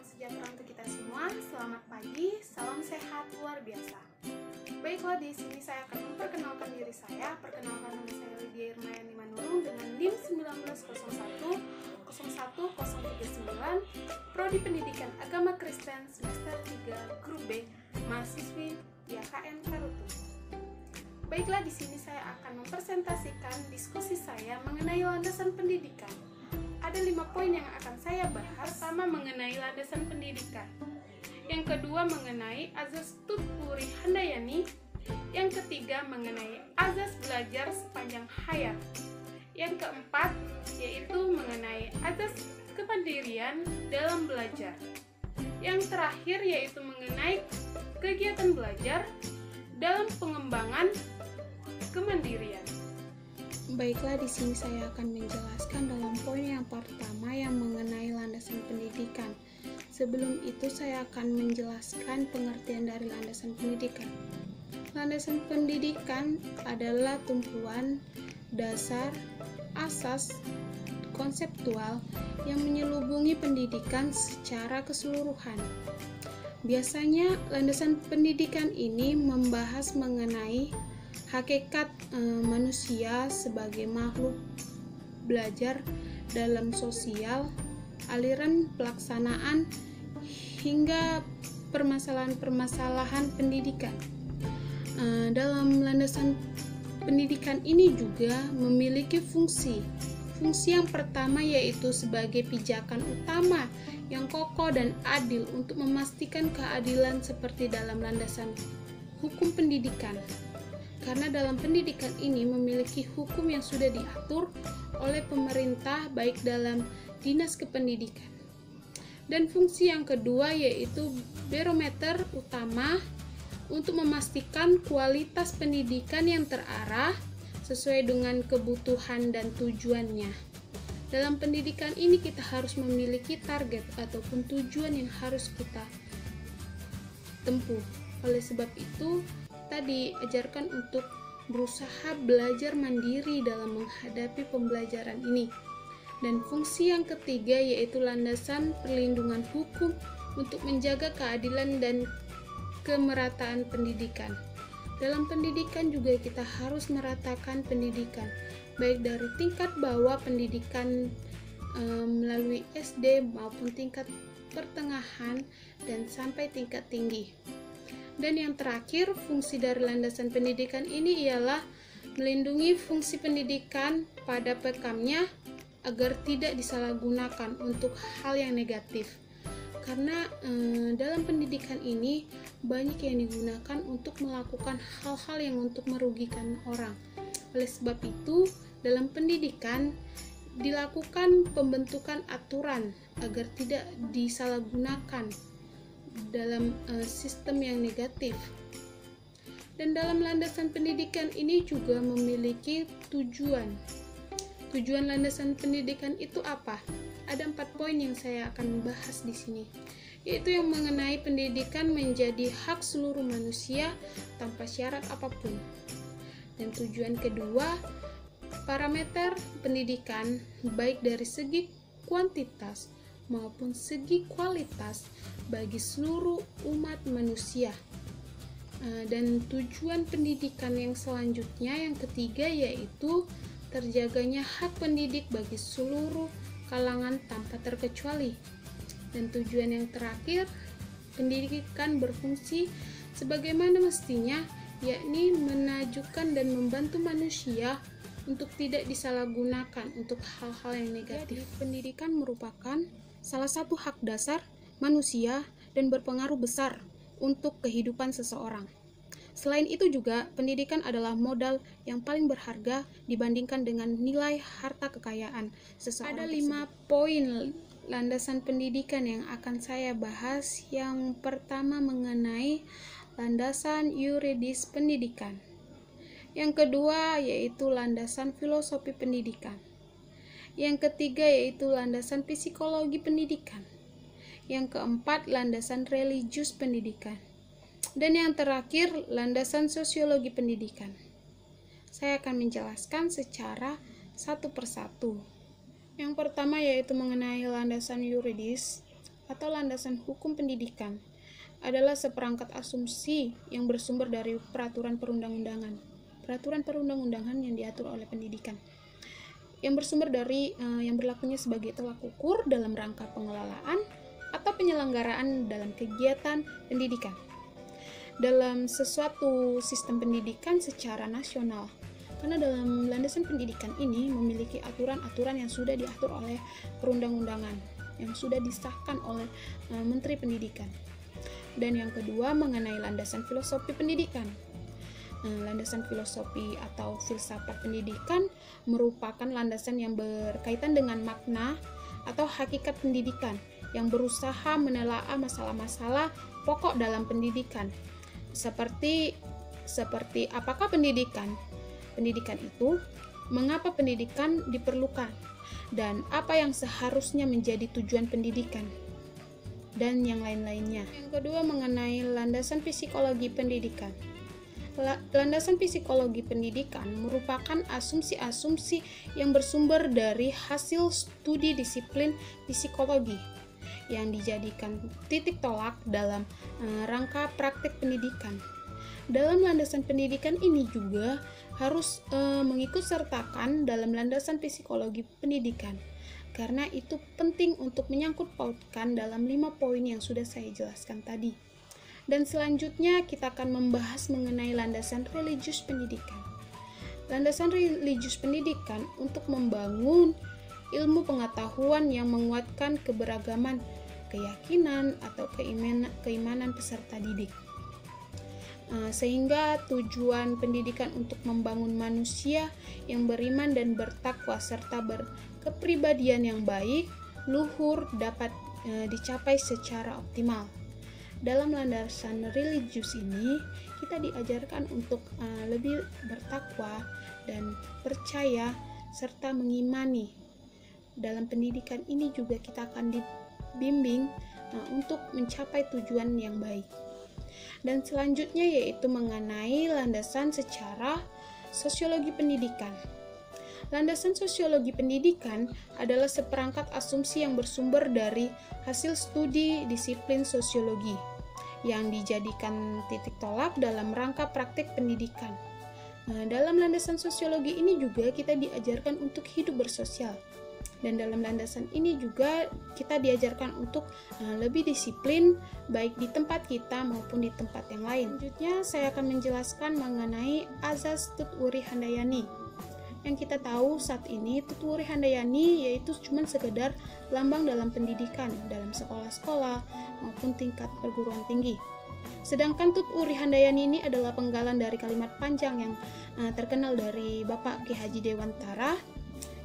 sejahtera untuk kita semua. Selamat pagi, salam sehat luar biasa. Baiklah, di sini saya akan memperkenalkan diri saya. Perkenalkan nama saya Lydia Irmayani Manurung dengan NIM 1901 01039, Prodi Pendidikan Agama Kristen semester 3 Grup B, mahasiswi YKN Karutu. Baiklah, di sini saya akan mempresentasikan diskusi saya mengenai landasan pendidikan. Ada 5 poin yang akan saya bahas. Pertama, mengenai landasan pendidikan. Yang kedua, mengenai azas tutpuri handayani. Yang ketiga, mengenai azas belajar sepanjang hayat. Yang keempat, yaitu mengenai azas kemandirian dalam belajar. Yang terakhir, yaitu mengenai kegiatan belajar dalam pengembangan kemandirian. Baiklah, di sini saya akan menjelaskan dalam poin yang pertama yang mengenai landasan pendidikan. Sebelum itu saya akan menjelaskan pengertian dari landasan pendidikan. Landasan pendidikan adalah tumpuan dasar, asas, konseptual yang menyelubungi pendidikan secara keseluruhan. Biasanya landasan pendidikan ini membahas mengenai hakikat manusia sebagai makhluk belajar dalam sosial, aliran pelaksanaan, hingga permasalahan-permasalahan pendidikan. Dalam landasan pendidikan ini juga memiliki fungsi. Fungsi yang pertama yaitu sebagai pijakan utama yang kokoh dan adil untuk memastikan keadilan seperti dalam landasan hukum pendidikan. Karena dalam pendidikan ini memiliki hukum yang sudah diatur oleh pemerintah baik dalam dinas kependidikan. Dan fungsi yang kedua yaitu barometer utama untuk memastikan kualitas pendidikan yang terarah sesuai dengan kebutuhan dan tujuannya. Dalam pendidikan ini kita harus memiliki target ataupun tujuan yang harus kita tempuh. Oleh sebab itu, kita diajarkan untuk berusaha belajar mandiri dalam menghadapi pembelajaran ini. Dan fungsi yang ketiga yaitu landasan perlindungan hukum untuk menjaga keadilan dan kemerataan pendidikan. Dalam pendidikan juga kita harus meratakan pendidikan, baik dari tingkat bawah pendidikan melalui SD maupun tingkat pertengahan dan sampai tingkat tinggi. Dan yang terakhir, fungsi dari landasan pendidikan ini ialah melindungi fungsi pendidikan pada pekamnya agar tidak disalahgunakan untuk hal yang negatif. Karena dalam pendidikan ini banyak yang digunakan untuk melakukan hal-hal yang untuk merugikan orang. Oleh sebab itu, dalam pendidikan dilakukan pembentukan aturan agar tidak disalahgunakan dalam sistem yang negatif. Dan dalam landasan pendidikan ini juga memiliki tujuan. Tujuan landasan pendidikan itu apa? Ada 4 poin yang saya akan bahas di sini, yaitu yang mengenai pendidikan menjadi hak seluruh manusia tanpa syarat apapun. Dan tujuan kedua, parameter pendidikan baik dari segi kuantitas maupun segi kualitas bagi seluruh umat manusia. Dan tujuan pendidikan yang selanjutnya, yang ketiga, yaitu terjaganya hak pendidik bagi seluruh kalangan tanpa terkecuali. Dan tujuan yang terakhir, pendidikan berfungsi sebagaimana mestinya, yakni menajukan dan membantu manusia untuk tidak disalahgunakan untuk hal-hal yang negatif. Jadi, pendidikan merupakan salah satu hak dasar manusia dan berpengaruh besar untuk kehidupan seseorang. Selain itu juga, pendidikan adalah modal yang paling berharga dibandingkan dengan nilai harta kekayaan seseorang. Ada 5 poin landasan pendidikan yang akan saya bahas. Yang pertama mengenai landasan yuridis pendidikan. Yang kedua yaitu landasan filosofi pendidikan. Yang ketiga yaitu landasan psikologi pendidikan. Yang keempat, landasan religius pendidikan. Dan yang terakhir, landasan sosiologi pendidikan. Saya akan menjelaskan secara satu persatu. Yang pertama yaitu mengenai landasan yuridis. atau landasan hukum pendidikan adalah seperangkat asumsi yang bersumber dari peraturan perundang-undangan yang diatur oleh pendidikan, yang bersumber dari yang berlakunya sebagai tolak ukur dalam rangka pengelolaan atau penyelenggaraan dalam kegiatan pendidikan dalam sesuatu sistem pendidikan secara nasional. Karena dalam landasan pendidikan ini memiliki aturan-aturan yang sudah diatur oleh perundang-undangan, yang sudah disahkan oleh Menteri Pendidikan. Dan yang kedua mengenai landasan filosofi pendidikan. Landasan filosofi atau filsafat pendidikan merupakan landasan yang berkaitan dengan makna atau hakikat pendidikan yang berusaha menelaah masalah-masalah pokok dalam pendidikan. Seperti apakah pendidikan itu, mengapa pendidikan diperlukan, dan apa yang seharusnya menjadi tujuan pendidikan, dan yang lain-lainnya. Yang kedua mengenai landasan psikologi pendidikan. Landasan psikologi pendidikan merupakan asumsi-asumsi yang bersumber dari hasil studi disiplin psikologi yang dijadikan titik tolak dalam rangka praktik pendidikan. Dalam landasan pendidikan ini juga harus mengikutsertakan dalam landasan psikologi pendidikan, karena itu penting untuk menyangkut pautkan dalam 5 poin yang sudah saya jelaskan tadi. Dan selanjutnya kita akan membahas mengenai landasan religius pendidikan. Landasan religius pendidikan untuk membangun ilmu pengetahuan yang menguatkan keberagaman keyakinan atau keimanan peserta didik. Sehingga tujuan pendidikan untuk membangun manusia yang beriman dan bertakwa serta berkepribadian yang baik, luhur dapat dicapai secara optimal. Dalam landasan religius ini, kita diajarkan untuk lebih bertakwa dan percaya serta mengimani. Dalam pendidikan ini juga kita akan dibimbing untuk mencapai tujuan yang baik. Dan selanjutnya yaitu mengenai landasan secara sosiologi pendidikan. Landasan sosiologi pendidikan adalah seperangkat asumsi yang bersumber dari hasil studi disiplin sosiologi yang dijadikan titik tolak dalam rangka praktik pendidikan. Dalam landasan sosiologi ini juga kita diajarkan untuk hidup bersosial. Dan dalam landasan ini juga kita diajarkan untuk lebih disiplin baik di tempat kita maupun di tempat yang lain. Selanjutnya saya akan menjelaskan mengenai azas Tutwuri Handayani. Yang kita tahu saat ini Tutwuri Handayani yaitu cuma sekedar lambang dalam pendidikan dalam sekolah-sekolah maupun tingkat perguruan tinggi. Sedangkan Tutwuri Handayani ini adalah penggalan dari kalimat panjang yang terkenal dari Bapak Ki Haji Dewantara,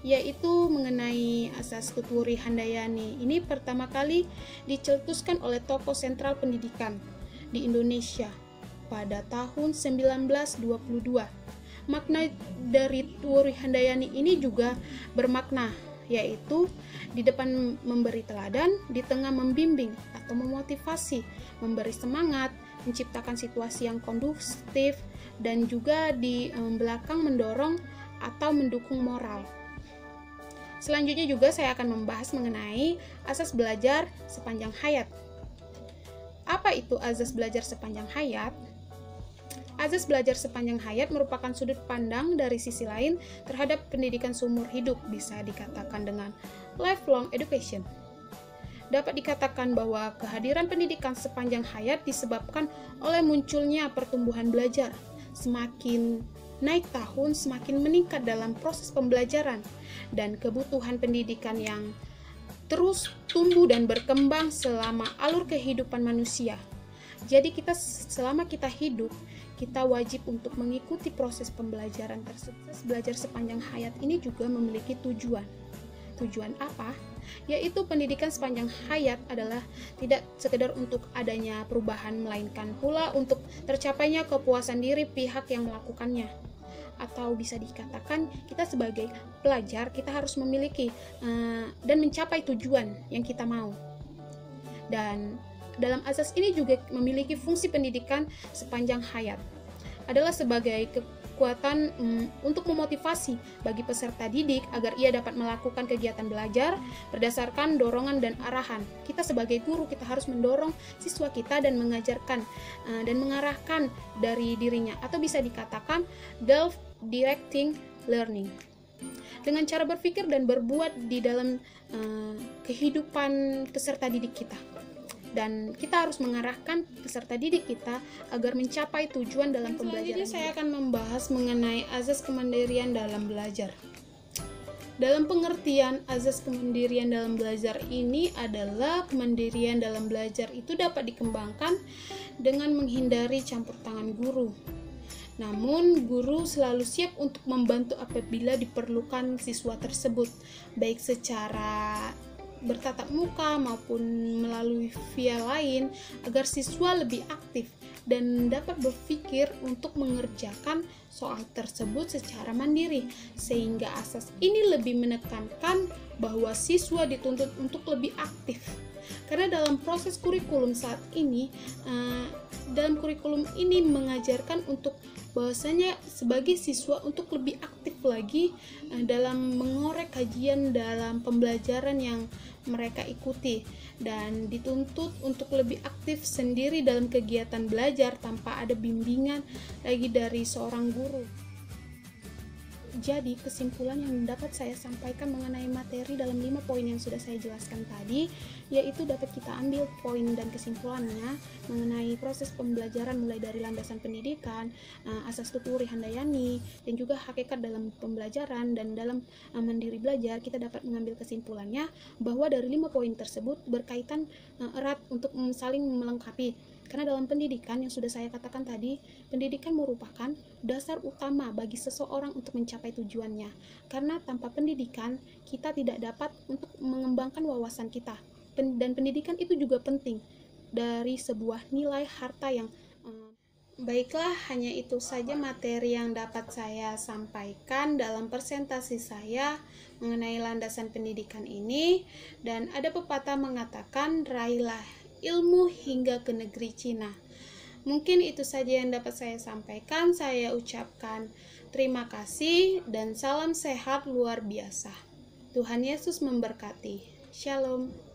yaitu mengenai asas Tutwuri Handayani. Ini pertama kali dicetuskan oleh tokoh sentral pendidikan di Indonesia pada tahun 1922. Makna dari Tutwuri Handayani ini juga bermakna, yaitu di depan memberi teladan, di tengah membimbing atau memotivasi, memberi semangat, menciptakan situasi yang kondusif, dan juga di belakang mendorong atau mendukung moral. Selanjutnya juga saya akan membahas mengenai asas belajar sepanjang hayat. Apa itu azas belajar sepanjang hayat? Azas belajar sepanjang hayat merupakan sudut pandang dari sisi lain terhadap pendidikan seumur hidup, bisa dikatakan dengan lifelong education. Dapat dikatakan bahwa kehadiran pendidikan sepanjang hayat disebabkan oleh munculnya pertumbuhan belajar. Semakin naik tahun, semakin meningkat dalam proses pembelajaran dan kebutuhan pendidikan yang terus tumbuh dan berkembang selama alur kehidupan manusia. Jadi selama kita hidup, kita wajib untuk mengikuti proses pembelajaran tersebut. Belajar sepanjang hayat ini juga memiliki tujuan. Tujuan apa? Yaitu pendidikan sepanjang hayat adalah tidak sekedar untuk adanya perubahan, melainkan pula untuk tercapainya kepuasan diri pihak yang melakukannya. Atau bisa dikatakan kita sebagai pelajar kita harus memiliki dan mencapai tujuan yang kita mau. Dan dalam azas ini juga memiliki fungsi pendidikan sepanjang hayat adalah sebagai kekuatan untuk memotivasi bagi peserta didik agar ia dapat melakukan kegiatan belajar berdasarkan dorongan dan arahan. Kita sebagai guru, kita harus mendorong siswa kita dan mengajarkan dan mengarahkan dari dirinya, atau bisa dikatakan self-directing learning. Dengan cara berpikir dan berbuat di dalam kehidupan peserta didik kita. Dan kita harus mengarahkan peserta didik kita agar mencapai tujuan dalam pembelajaran. Selanjutnya saya akan membahas mengenai azas kemandirian dalam belajar. Dalam pengertian azas kemandirian dalam belajar ini adalah kemandirian dalam belajar itu dapat dikembangkan dengan menghindari campur tangan guru. Namun, guru selalu siap untuk membantu apabila diperlukan siswa tersebut, baik secara bertatap muka maupun melalui via lain, agar siswa lebih aktif dan dapat berpikir untuk mengerjakan soal tersebut secara mandiri, sehingga asas ini lebih menekankan bahwa siswa dituntut untuk lebih aktif. Karena dalam proses kurikulum saat ini, dalam kurikulum ini mengajarkan untuk bahwasanya sebagai siswa untuk lebih aktif lagi dalam mengorek kajian dalam pembelajaran yang mereka ikuti, dan dituntut untuk lebih aktif sendiri dalam kegiatan belajar tanpa ada bimbingan lagi dari seorang guru. Jadi kesimpulan yang dapat saya sampaikan mengenai materi dalam 5 poin yang sudah saya jelaskan tadi, yaitu dapat kita ambil poin dan kesimpulannya mengenai proses pembelajaran mulai dari landasan pendidikan, asas tuturi Handayani, dan juga hakikat dalam pembelajaran. Dan dalam mandiri belajar kita dapat mengambil kesimpulannya bahwa dari 5 poin tersebut berkaitan erat untuk saling melengkapi. Karena dalam pendidikan yang sudah saya katakan tadi, pendidikan merupakan dasar utama bagi seseorang untuk mencapai tujuannya. Karena tanpa pendidikan, kita tidak dapat untuk mengembangkan wawasan kita. Dan pendidikan itu juga penting dari sebuah nilai harta yang baiklah, hanya itu saja materi yang dapat saya sampaikan dalam presentasi saya mengenai landasan pendidikan ini. Dan ada pepatah mengatakan, raihlah ilmu hingga ke negeri Cina. Mungkin itu saja yang dapat saya sampaikan. Saya ucapkan terima kasih dan salam sehat luar biasa. Tuhan Yesus memberkati. Shalom.